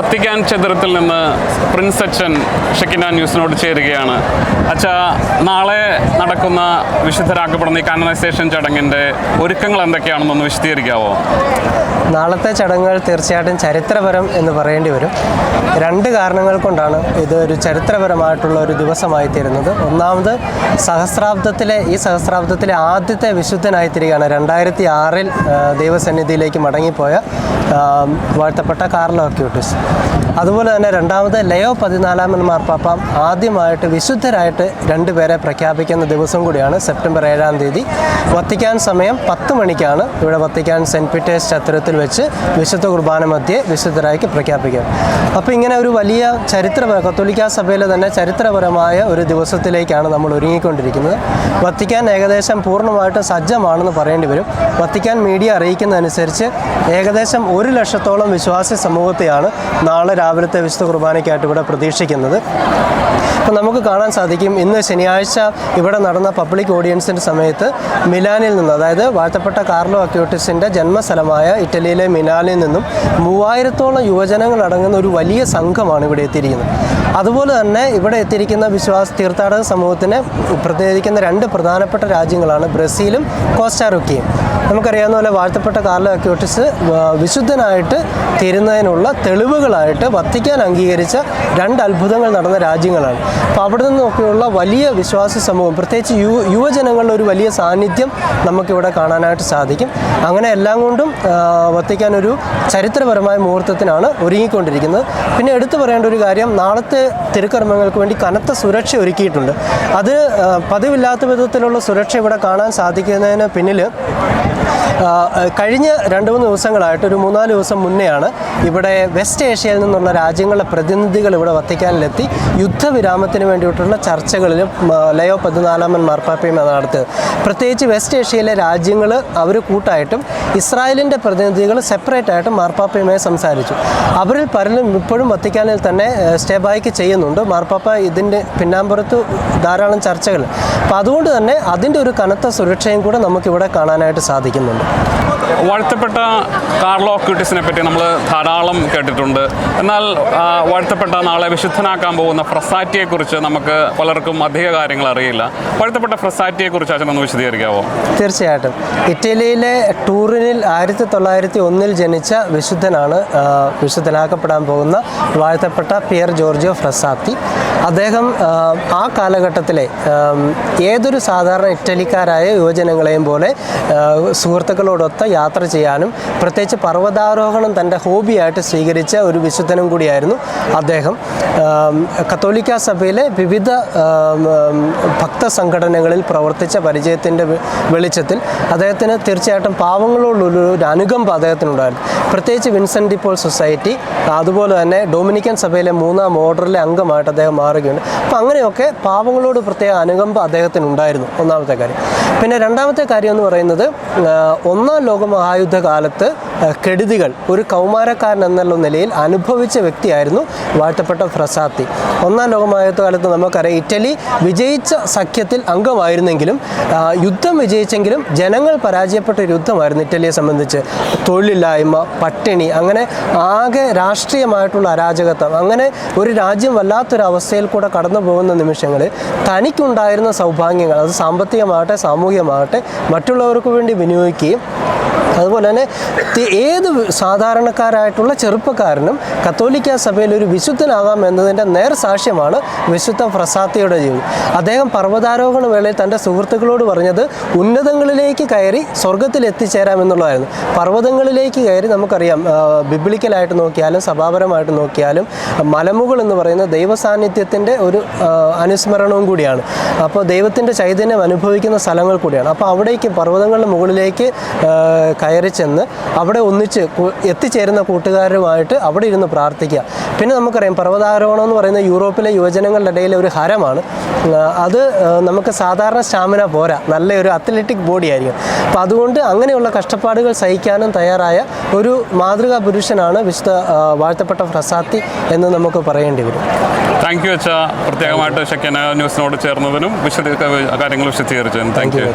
Vatican ചതുരത്തിൽ നിന്ന് Prince അച്ഛൻ Shekinah ന്യൂസിനോട് ചേരുകയാണ്. അച്ഛാ, നാളെ നടക്കുന്ന വിശുദ്ധരാക്കപ്പെടുന്ന ഈ കാനനൈസേഷൻ ചടങ്ങിൻ്റെ ഒരുക്കങ്ങൾ എന്തൊക്കെയാണെന്നൊന്ന് വിശദീകരിക്കാവോ? നാളത്തെ ചടങ്ങുകൾ തീർച്ചയായിട്ടും ചരിത്രപരം എന്ന് പറയേണ്ടി വരും. രണ്ട് കാരണങ്ങൾ കൊണ്ടാണ് ഇത് ഒരു ചരിത്രപരമായിട്ടുള്ള ഒരു ദിവസമായി തീരുന്നത്. ഒന്നാമത് ഈ സഹസ്രാബ്ദത്തിലെ ആദ്യത്തെ വിശുദ്ധനായിത്തീരുകയാണ് 2006 ദൈവസന്നിധിയിലേക്ക് മടങ്ങിപ്പോയ വാഴ്ത്തപ്പെട്ട കാർലോ അക്യൂട്ടിസ്. അതുപോലെ തന്നെ രണ്ടാമത് ലയോ 14 മാർപ്പാപ്പ ആദ്യമായിട്ട് വിശുദ്ധരായിട്ട് 2 പേരെ പ്രഖ്യാപിക്കുന്ന ദിവസം കൂടിയാണ് സെപ്റ്റംബർ 7 വത്തിക്കാൻ സമയം 10 മണിക്കാണ് ഇവിടെ വത്തിക്കാൻ സെൻറ്റ് പീറ്റേഴ്സ് ചത്തുരത്തിൽ വെച്ച് വിശുദ്ധ കുർബാന മധ്യേ വിശുദ്ധരായി പ്രഖ്യാപിക്കുക. അപ്പോൾ ഇങ്ങനെ ഒരു വലിയ കത്തോലിക്കാ സഭയിലെ തന്നെ ചരിത്രപരമായ ഒരു ദിവസത്തിലേക്കാണ് നമ്മൾ ഒരുങ്ങിക്കൊണ്ടിരിക്കുന്നത്. വത്തിക്കാൻ ഏകദേശം പൂർണ്ണമായിട്ട് സജ്ജമാണെന്ന് പറയേണ്ടി വരും. വത്തിക്കാൻ മീഡിയ അറിയിക്കുന്നതനുസരിച്ച് ഏകദേശം 1 ലക്ഷത്തോളം വിശ്വാസി സമൂഹത്തെയാണ് നാളെ രാവിലത്തെ വിശുദ്ധ കുർബാനയ്ക്കായിട്ട് ഇവിടെ പ്രതീക്ഷിക്കുന്നത്. അപ്പോൾ നമുക്ക് കാണാൻ സാധിക്കും, ഇന്ന് ശനിയാഴ്ച ഇവിടെ നടന്ന പബ്ലിക് ഓഡിയൻസിൻ്റെ സമയത്ത് മിലാനിൽ നിന്ന്, അതായത് വാഴ്ത്തപ്പെട്ട കാർലോ അക്യൂട്ടിസിൻ്റെ ജന്മസ്ഥലമായ ഇറ്റലിയിലെ മിലാനിൽ നിന്നും 3000-ഓളം യുവജനങ്ങൾ അടങ്ങുന്ന ഒരു വലിയ സംഘമാണ് ഇവിടെ എത്തിയിരിക്കുന്നത്. അതുപോലെ തന്നെ ഇവിടെ എത്തിയിരിക്കുന്ന തീർത്ഥാടക സമൂഹത്തിന് പ്രതിനിധിക്കുന്ന 2 പ്രധാനപ്പെട്ട രാജ്യങ്ങളാണ് ബ്രസീലും കോസ്റ്റാറിക്കയും. നമുക്കറിയാവുന്ന പോലെ വാഴ്ത്തപ്പെട്ട കാർലോ അക്യൂട്ടിസ് വിശുദ്ധനായിട്ട് തീരുന്നതിനുള്ള തെളിവുകളായിട്ട് വത്തിക്കാൻ അംഗീകരിച്ച 2 അത്ഭുതങ്ങൾ നടന്ന രാജ്യങ്ങളാണ്. അപ്പോൾ അവിടെ നിന്നൊക്കെയുള്ള വലിയ വിശ്വാസി സമൂഹം, പ്രത്യേകിച്ച് യുവജനങ്ങളുടെ ഒരു വലിയ സാന്നിധ്യം നമുക്കിവിടെ കാണാനായിട്ട് സാധിക്കും. അങ്ങനെ എല്ലാം കൊണ്ടും വത്തിക്കാൻ ഒരു ചരിത്രപരമായ മുഹൂർത്തത്തിനാണ് ഒരുങ്ങിക്കൊണ്ടിരിക്കുന്നത്. പിന്നെ എടുത്തു പറയേണ്ട ഒരു കാര്യം, നാളത്തെ തിരുക്കർമ്മങ്ങൾക്ക് വേണ്ടി കനത്ത സുരക്ഷ ഒരുക്കിയിട്ടുണ്ട്. അത് പതിവില്ലാത്ത വിധത്തിലുള്ള സുരക്ഷ ഇവിടെ കാണാൻ സാധിക്കുന്നതിന് പിന്നിൽ കഴിഞ്ഞ 2-3 ദിവസങ്ങളായിട്ട്, ഒരു 3-4 ദിവസം മുന്നെയാണ് ഇവിടെ വെസ്റ്റ് ഏഷ്യയിൽ നിന്നുള്ള രാജ്യങ്ങളുടെ പ്രതിനിധികൾ ഇവിടെ വത്തിക്കാനിലെത്തി യുദ്ധവിരാമത്തിന് വേണ്ടിയിട്ടുള്ള ചർച്ചകളിൽ ലയോ 14 മാർപ്പാപ്പയും നടത്തിയത്. പ്രത്യേകിച്ച് വെസ്റ്റ് ഏഷ്യയിലെ രാജ്യങ്ങൾ അവർ കൂട്ടായിട്ടും ഇസ്രായേലിൻ്റെ പ്രതിനിധികൾ സെപ്പറേറ്റ് ആയിട്ടും മാർപ്പാപ്പയുമായി സംസാരിച്ചു. അവരിൽ പലരും ഇപ്പോഴും വത്തിക്കാനിൽ തന്നെ സ്റ്റേ ബാക്ക് ചെയ്യുന്നുണ്ട്. മാർപ്പാപ്പ ഇതിൻ്റെ പിന്നാമ്പുറത്ത് ധാരാളം ചർച്ചകൾ. അപ്പോൾ അതുകൊണ്ട് തന്നെ അതിൻ്റെ ഒരു കനത്ത സുരക്ഷയും കൂടെ നമുക്കിവിടെ കാണാനായിട്ട് സാധിക്കുന്നുണ്ട്. വാഴ്ത്തപ്പെട്ട കാർലോ അക്യൂട്ടിസിനെ പറ്റി നമ്മൾ ധാരാളം കേട്ടിട്ടുണ്ട്. എന്നാൽ വാഴ്ത്തപ്പെട്ട നാളെ വിശുദ്ധനാക്കാൻ പോകുന്ന ഫ്രസാറ്റിയെക്കുറിച്ച് നമുക്ക് പലർക്കും അധിക കാര്യങ്ങൾ അറിയില്ല. വാഴ്ത്തപ്പെട്ട ഫ്രസാറ്റിയെക്കുറിച്ച് അച്ഛനൊന്ന് വിശദീകരിക്കാമോ? തീർച്ചയായിട്ടും. ഇറ്റലിയിലെ ടൂറിനിൽ 1901 ജനിച്ച വിശുദ്ധനാണ് വിശുദ്ധനാക്കപ്പെടാൻ പോകുന്ന വാഴ്ത്തപ്പെട്ട പിയർ ജോർജിയോ ഫ്രസാത്തി. അദ്ദേഹം ആ കാലഘട്ടത്തിലെ ഏതൊരു സാധാരണ ഇറ്റലിക്കാരായ യുവജനങ്ങളെയും പോലെ സുഹൃത്തുക്കളോടൊത്ത് യാത്ര ചെയ്യാനും പ്രത്യേകിച്ച് പർവ്വതാരോഹണം തൻ്റെ ഹോബിയായിട്ട് സ്വീകരിച്ച ഒരു വിശുദ്ധനും കൂടിയായിരുന്നു അദ്ദേഹം. കത്തോലിക്കാ സഭയിലെ വിവിധ ഭക്ത സംഘടനകളിൽ പ്രവർത്തിച്ച പരിചയത്തിൻ്റെ വെളിച്ചത്തിൽ അദ്ദേഹത്തിന് തീർച്ചയായിട്ടും പാവങ്ങളോടുള്ളൊരു അനുകമ്പ അദ്ദേഹത്തിനുണ്ടായിരുന്നു. പ്രത്യേകിച്ച് വിൻസെൻ്റ് ഡി പോൾ സൊസൈറ്റി, അതുപോലെ തന്നെ ഡൊമിനിക്കൻ സഭയിലെ 3-ാം ഓർഡറിലെ അംഗമായിട്ട് അദ്ദേഹം മാറുകയുണ്ട്. അപ്പോൾ അങ്ങനെയൊക്കെ പാവങ്ങളോട് പ്രത്യേക അനുകമ്പ അദ്ദേഹത്തിനുണ്ടായിരുന്നു, ഒന്നാമത്തെ കാര്യം. പിന്നെ രണ്ടാമത്തെ കാര്യം എന്ന് പറയുന്നത്, 1-ാം ലോകമഹായുദ്ധ കാലത്ത് കെടുതികൾ ഒരു കൗമാരക്കാരൻ എന്നുള്ള നിലയിൽ അനുഭവിച്ച വ്യക്തിയായിരുന്നു വാഴ്ത്തപ്പെട്ട ഫ്രസാത്തി. 1-ാം ലോകമഹായുദ്ധ കാലത്ത് നമുക്കറിയാം, ഇറ്റലി വിജയിച്ച സഖ്യത്തിൽ അംഗമായിരുന്നെങ്കിലും യുദ്ധം വിജയിച്ചെങ്കിലും ജനങ്ങൾ പരാജയപ്പെട്ട ഒരു യുദ്ധമായിരുന്നു ഇറ്റലിയെ സംബന്ധിച്ച്. തൊഴിലില്ലായ്മ, പട്ടിണി, അങ്ങനെ ആകെ രാഷ്ട്രീയമായിട്ടുള്ള അരാജകത്വം, അങ്ങനെ ഒരു രാജ്യം വല്ലാത്തൊരവസ്ഥയിൽ കൂടെ കടന്നു പോകുന്ന നിമിഷങ്ങളിൽ തനിക്കുണ്ടായിരുന്ന സൗഭാഗ്യങ്ങൾ, അത് സാമ്പത്തികമാകട്ടെ സാമൂഹികമാകട്ടെ, മറ്റുള്ളവർക്ക് വേണ്ടി വിനിയോഗിക്കുകയും അതുപോലെ തന്നെ ഏത് സാധാരണക്കാരായിട്ടുള്ള ചെറുപ്പക്കാരനും കത്തോലിക്കാ സഭയിൽ ഒരു വിശുദ്ധനാകാം എന്നതിൻ്റെ നേർസാക്ഷ്യമാണ് വിശുദ്ധ ഫ്രസാത്തിയുടെ ജീവിതം. അദ്ദേഹം പർവ്വതാരോഹണ വേളയിൽ തൻ്റെ സുഹൃത്തുക്കളോട് പറഞ്ഞത് ഉന്നതങ്ങളിലേക്ക് കയറി സ്വർഗത്തിൽ എത്തിച്ചേരാമെന്നുള്ളതായിരുന്നു. പർവ്വതങ്ങളിലേക്ക് കയറി, നമുക്കറിയാം ബിബ്ലിക്കലായിട്ട് നോക്കിയാലും സഭാപരമായിട്ട് നോക്കിയാലും മലമുകൾ എന്ന് പറയുന്ന ദൈവസാന്നിധ്യത്തിൻ്റെ ഒരു അനുസ്മരണവും കൂടിയാണ്. അപ്പോൾ ദൈവത്തിൻ്റെ ചൈതന്യം അനുഭവിക്കുന്ന സ്ഥലങ്ങൾ കൂടിയാണ്. അപ്പോൾ അവിടേക്ക് പർവ്വതങ്ങളുടെ മുകളിലേക്ക് കയറി ചെന്ന് അവിടെ ഒന്നിച്ച് എത്തിച്ചേരുന്ന കൂട്ടുകാരുമായിട്ട് അവിടെ ഇരുന്ന് പ്രാർത്ഥിക്കുക. പിന്നെ നമുക്കറിയാം, പർവ്വതാരോഹണം എന്ന് പറയുന്നത് യൂറോപ്പിലെ യുവജനങ്ങളുടെ ഇടയിലെ ഒരു ഹരമാണ്. അത് നമുക്ക് സാധാരണ സ്റ്റാമിന പോരാ, നല്ലൊരു അത്ലറ്റിക് ബോഡി ആയിരിക്കും. അപ്പോൾ അതുകൊണ്ട് അങ്ങനെയുള്ള കഷ്ടപ്പാടുകൾ സഹിക്കാനും തയ്യാറായ ഒരു മാതൃകാ പുരുഷനാണ് വിശുദ്ധ വാഴ്ത്തപ്പെട്ട ഫ്രസാത്തി എന്ന് നമുക്ക് പറയേണ്ടി വരും. താങ്ക് യു അച്ഛാ, പ്രത്യേകമായിട്ട് ഷെക്കിന ന്യൂസിനോട് ചേർന്നതിനും കാര്യങ്ങൾ വിശദീകരിച്ചതിനും താങ്ക് യു.